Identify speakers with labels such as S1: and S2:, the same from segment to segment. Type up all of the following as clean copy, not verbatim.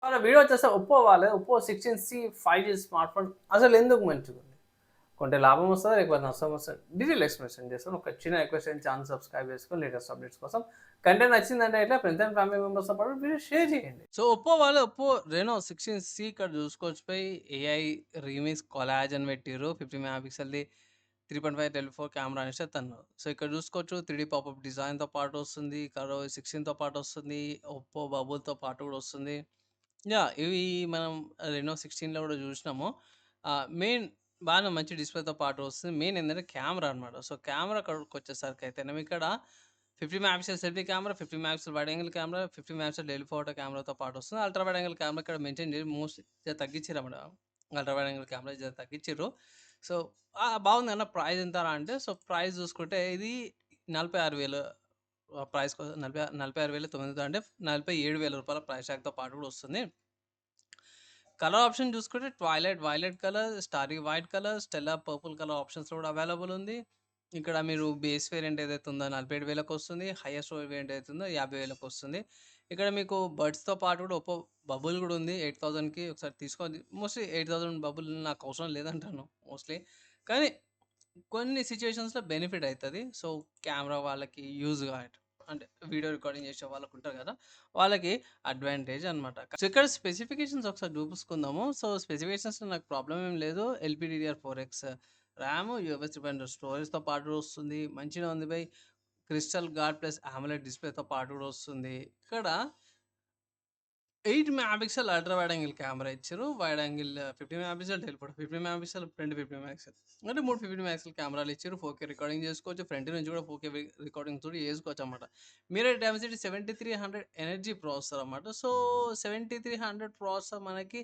S1: మన వీడియో వచ్చేస్తే ఒప్పో వాళ్ళే Oppo 16C 5G smart phone అసలు ఎందుకు మంచిగుంది? కొంటే లాభం వస్తదా? లేకపోతే నష్టం వస్తదా? డీటెయిల్ ఎక్స్‌ప్లనేషన్ చేస్తాను. ఒక చిన్న రిక్వెస్ట్ ఏంటి ఛానెల్ సబ్స్క్రైబ్ చేసుకొని లేటెస్ట్ అప్డేట్స్ కోసం. కంటెంట్ నచ్చిందంటే ఇట్లా ఫ్రెండ్స్ అండ్ ఫ్యామిలీ మెంబర్స్‌తో పాటు వీడియో షేర్ చేయండి.
S2: సో, ఒప్పో వాళ్ళు ఒప్పో రెనో 16సి ఇక్కడ చూసుకోవచ్చు పై ఏఐ రీమిక్స్ కొలాజ్ అని పెట్టిర్రు. 50 మెగా పిక్సెల్‌ది 3.5 టెలిఫోర్ కెమెరా అనేసి తన్నారు. సో, ఇక్కడ చూసుకోవచ్చు 3డీ పాపప్ డిజైన్‌తో పాటు వస్తుంది. కరో 16తో పాటు వస్తుంది. ఒప్పో బబుల్‌తో పాటు కూడా వస్తుంది. ఇవి మనం రెనో 16లో కూడా చూసినాము. మెయిన్ బాగానే మంచి డిస్‌ప్లేతో పాటు వస్తుంది. మెయిన్ ఏందంటే కెమెరా అన్నమాట. సో, కెమెరా కాడికొచ్చేసరికైతేనేమో ఇక్కడ 50 megapixel selfie camera, 50 megapixel wide angle camera, 50 megapixel telephoto కెమెరాతో పాటు వస్తుంది. అల్ట్రా వైడ్ యాంగిల్ కెమెరా ఇక్కడ మెన్షన్ చేసి మోస్ట్‌లీ జర తగ్గించిర్రన్నమాట. అల్ట్రా వైడ్ యాంగిల్ కెమెరా జర తగ్గించిర్రు. సో, బాగుందన్న ప్రైస్ ఎంతరా అంటే సో, ప్రైస్ చూసుకుంటే ఇది 46,000 ప్రైస్ 46,900 అంటే రూ. 47,000 ప్రైస్ ట్యాగ్‌తో పాటు కూడా వస్తుంది. కలర్ ఆప్షన్ చూసుకుంటే violet colour, starry white colour, Stella purple colour ఆప్షన్స్‌లో కూడా అవైలబుల్ ఉంది. ఇక్కడ మీరు బేస్ వేరియంట్ ఏదైతే ఉందో 47,000కి వస్తుంది. హైయెస్ట్ వేరియంట్ ఏదైతే ఉందో 50,000కి వస్తుంది. ఇక్కడ మీకు బడ్స్‌తో పాటు కూడా ఒప్పో బబుల్ కూడా ఉంది. 8,000కి ఒకసారి తీసుకోండి. మోస్ట్‌లీ 8,000 బబుల్ నాకు అవసరం లేదంటాను మోస్ట్‌లీ. కానీ కొన్ని సిట్యుయేషన్స్‌లో బెనిఫిట్ అయితది. సో, కెమెరా వాళ్ళకి యూజ్‌గా అంటే వీడియో రికార్డింగ్ చేసే వాళ్ళకుంటారు గదా! వాళ్ళకి అడ్వాంటేజ్ అనమాట. సో, ఇక్కడ స్పెసిఫికేషన్స్ ఒకసారి చూపించుకుందాము. సో, స్పెసిఫికేషన్స్‌లో నాకు ప్రాబ్లమ్ ఏం లేదు. ఎల్‌పీడీడీఆర్4ఎక్స్ ర్యామ్, యూఎఫ్ఎస్ 3.0 స్టోరేజ్‌తో పాటు వస్తుంది. మంచిగా ఉంది బై. క్రిస్టల్ గార్డ్ ప్లస్ అమోలెడ్ డిస్‌ప్లేతో పాటు కూడా వస్తుంది. ఇక్కడ 8 megapixel ultra wide angle camera ఇచ్చారు. Wide angle 50 megapixel telephoto 50 megapixel, front 50 megapixel. అంటే 3 50 మెగాపిక్సెల్ కెమెరాలు ఇచ్చారు. 4K రికార్డింగ్ చేసుకోవచ్చు. ఫ్రంట్ నుంచి కూడా 4K రికార్డింగ్ కూడా చేసుకోవచ్చు అన్నమాట. మీరే డైమెన్సిటీ 7300 ఎనర్జీ ప్రాసెసర్ అన్నమాట. సో, 7300 ప్రాసెసర్ మనకి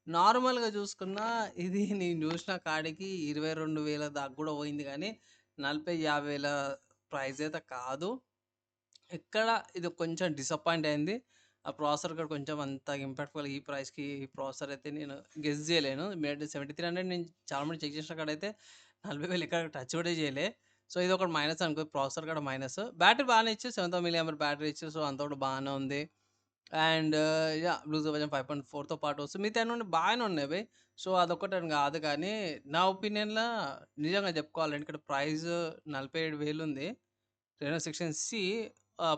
S2: నార్మల్‌గా చూసుకున్నా ఇది నేను చూసిన కాడికి 22,000 దాకా కూడా పోయింది గానీ 40, 50,000 ప్రైస్ అయితే కాదు. ఇక్కడ ఇది కొంచెం డిసప్పాయింట్ అయింది. ఆ ప్రాసెసర్ కూడా కొంచెం అంత ఇంపాక్ట్‌ఫుల్ ఈ ప్రైస్‌కి ఈ ప్రాసెసర్ అయితే నేను గెస్ చేయలేను. మీరైతే 7300 నేను చాలా మంది చెక్ చేసిన కాడైతే 40,000 ఎక్కడ టచ్ కూడా చేయలే. సో, ఇదొకటి మైనస్ అనుకో ప్రాసెసర్ కూడా మైనస్. బ్యాటరీ బాగానే ఇచ్చారు. 7000 మిల్లీ బ్యాటరీ ఇచ్చారు. సో, అంతా కూడా బాగానే ఉంది. అండ్ బ్లూటూత్ వెర్షన్ 5.4తో పాటు వస్తుంది. మిగతాయన్నీ బాగానే ఉన్నాయి బయ్. సో, అదొక్కటని కాదు కానీ నా ఒపీనియన్‌ల నిజంగా చెప్పుకోవాలంటే ఇక్కడ ప్రైస్ 47,000 ఉంది. రెనో 16సి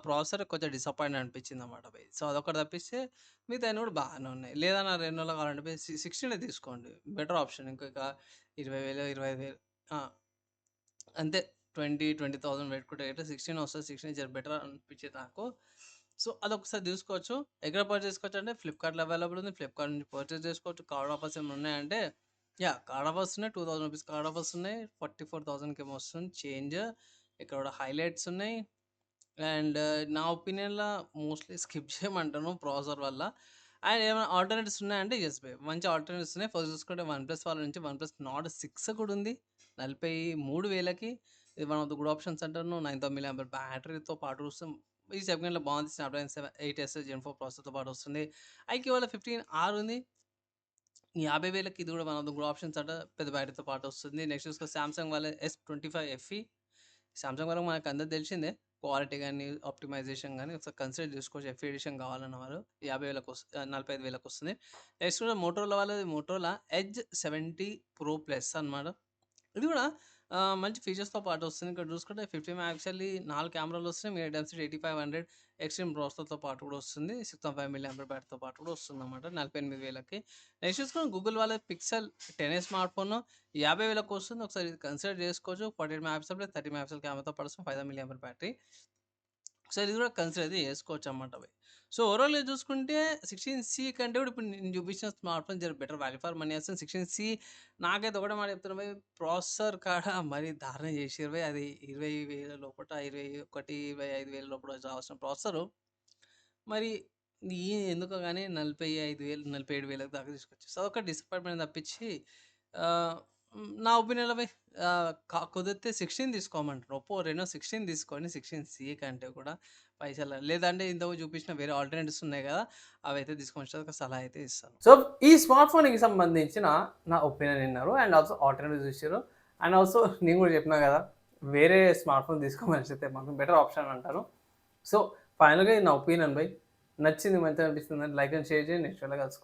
S2: ప్రాసెసర్ కొంచెం డిసప్పాయింట్ అనిపించిందన్నమాట బై. సో, అదొక్కటి తప్పిస్తే మిగతాయన్ని కూడా బాగానే ఉన్నాయి. లేదా నా రెనోలో కావాలంటే బై 16 తీసుకోండి. Better option. ఇంకొక 20,000, 25,000 ఆ! అంతే 20,000 పెట్టుకుంటే అయితే 16 వస్తది. 16 జర బెటర్ అనిపించింది నాకు. సో, అదొకసారి చూసుకోవచ్చు. ఎక్కడ పర్చేస్ చేసుకోవచ్చంటే ఫ్లిప్‌కార్ట్‌లో అవైలబుల్ ఉంది. ఫ్లిప్‌కార్ట్ నుంచి పర్చేస్ చేసుకోవచ్చు. కార్డ్ ఆఫర్స్ ఏమైనా ఉన్నాయంటే కార్డ్ ఆఫర్స్ ఉన్నాయి. రూ. 2,000 కార్డ్ ఆఫర్స్ ఉన్నాయి. 44,000కి ఏమో వస్తుంది చేంజ్. ఇక్కడ కూడా హైలైట్స్ ఉన్నాయి. అండ్ నా ఒపీనియన్‌ల మోస్ట్‌లీ స్కిప్ చేయమంటాను ప్రాసెసర్ వల్ల. అండ్ ఏమైనా ఆల్టర్‌నేటివ్స్ ఉన్నాయంటే యెస్ బై. మంచి ఆల్టర్‌నేటివ్స్ ఉన్నాయి. ఫస్ట్ చూసుకుంటే వన్‌ప్లస్ వాళ్ళ నుంచి వన్‌ప్లస్ నార్డ్ 6 కూడా ఉంది. 43,000కి ఇది one of the good options అంటాను. 9,000 మిల్లీ బ్యాటరీతో పాటు వస్తుంది. ఈ సెగ్మెంట్‌లో బాగుంది. స్నాప్‌డ్రాగన్ 8 జెన్ 4 ప్రాసెసర్‌తో పాటు వస్తుంది. ఐక్యూ వాళ్ళ 15R ఉంది. 50,000కి ఇది కూడా one of the good options అంట. పెద్ద బ్యాటరీతో పాటు వస్తుంది. నెక్స్ట్ చూసుకుంటే సామ్‌సంగ్ వాళ్ళ S25 FE. సామ్‌సంగ్ వరకు మనకందరికి తెలిసిందే. క్వాలిటీ గాని, ఆప్టిమైజేషన్ గాని ఒకసారి కన్సిడర్ చేసుకోవచ్చు. ఎఫ్ ఎడిషన్ కావాలన్న వారు 45,000 వస్తుంది. నెక్స్ట్ కూడా మోటరోలా వాళ్ళది మోటరోలా ఎడ్జ్ 70 ప్రో ప్లస్ అన్నమాట. ఇది కూడా మంచి ఫీచర్స్‌తో పాటు వస్తుంది. ఇక్కడ చూసుకుంటే 50 మెగాపిక్సెల్‌యి 4 కెమెరాలు వస్తున్నాయి. మీడియా డెన్సిటీ 8500 ఎక్స్‌ట్రీమ్ ప్రాసెసర్‌తో పాటు కూడా వస్తుంది. 6.5 మిల్లీ ఆంపియర్ బ్యాటరీతో పాటు కూడా వస్తుందన్నమాట. 48,000కి. నెక్స్ట్ చూసుకుంటే గూగుల్ వాళ్ళ పిక్సెల్ 10 స్మార్ట్ ఫోన్ 50,000కి వస్తుంది. ఒకసారి ఇది కన్సిడర్ చేసుకోవచ్చు. 48 మెగాపిక్సెల్ ప్లస్ 30 మెగాపిక్సెల్ కెమెరాతో పాటు వస్తుంది. 5,000 మిల్లీ ఆంపియర్ బ్యాటరీ. ఒకసారి ఇది కూడా కన్సిడర్ అయితే చేసుకోవచ్చన్నమాట అవి. సో, ఓవరాల్‌గా చూసుకుంటే 16సి కంటే కూడా ఇప్పుడు నేను చూపించిన స్మార్ట్ ఫోన్ జర బెటర్ వాల్యూ ఫర్ మనీ వస్తుంది. 16సి నాకైతే ఒకటే మాట చెప్తున్నా భయ్ ప్రాసెసర్ కాడ మరీ దారుణం చేసిర్రు భయ్. అది 20,000 లోపట 21, 25,000 లోపల రావాల్సిన ప్రాసెసరు మరి ఎందుకో గాని 45,000, 47,000 దాకా తీసుకొచ్చేసి సో, అదొక డిసప్పాయింట్‌మెంట్ తప్పించి నా ఒపీనియన్‌లో భయ్ కుదిరితే 16 తీసుకోమంటాను. ఒప్పో రెనో 16 తీసుకోండి. 16సి కంటే కూడా పైసలు లేదంటే ఇంతకుముందు చూపించిన వేరే ఆల్టర్‌నేటివ్స్ ఉన్నాయి కదా! అవైతే తీసుకోమని ఒక సలహా అయితే ఇస్తాను.
S1: సో, ఈ స్మార్ట్ ఫోన్‌కి సంబంధించిన నా ఒపీనియన్ విన్నారు. అండ్ ఆల్సో ఆల్టర్‌నేటివ్స్ ఇచ్చిర్రు. అండ్ ఆల్సో నేను కూడా చెప్పినా కదా! వేరే స్మార్ట్ ఫోన్ తీసుకోమని చెప్తే మాత్రం బెటర్ ఆప్షన్ అంటాను. సో, ఫైనల్‌గా ఇది నా ఒపీనియన్ బై. నచ్చింది, మంచిగా అనిపిస్తుంది అంటే లైక్ అండ్ షేర్ చేయండి. నెక్స్ట్ కలుసుకుందాం.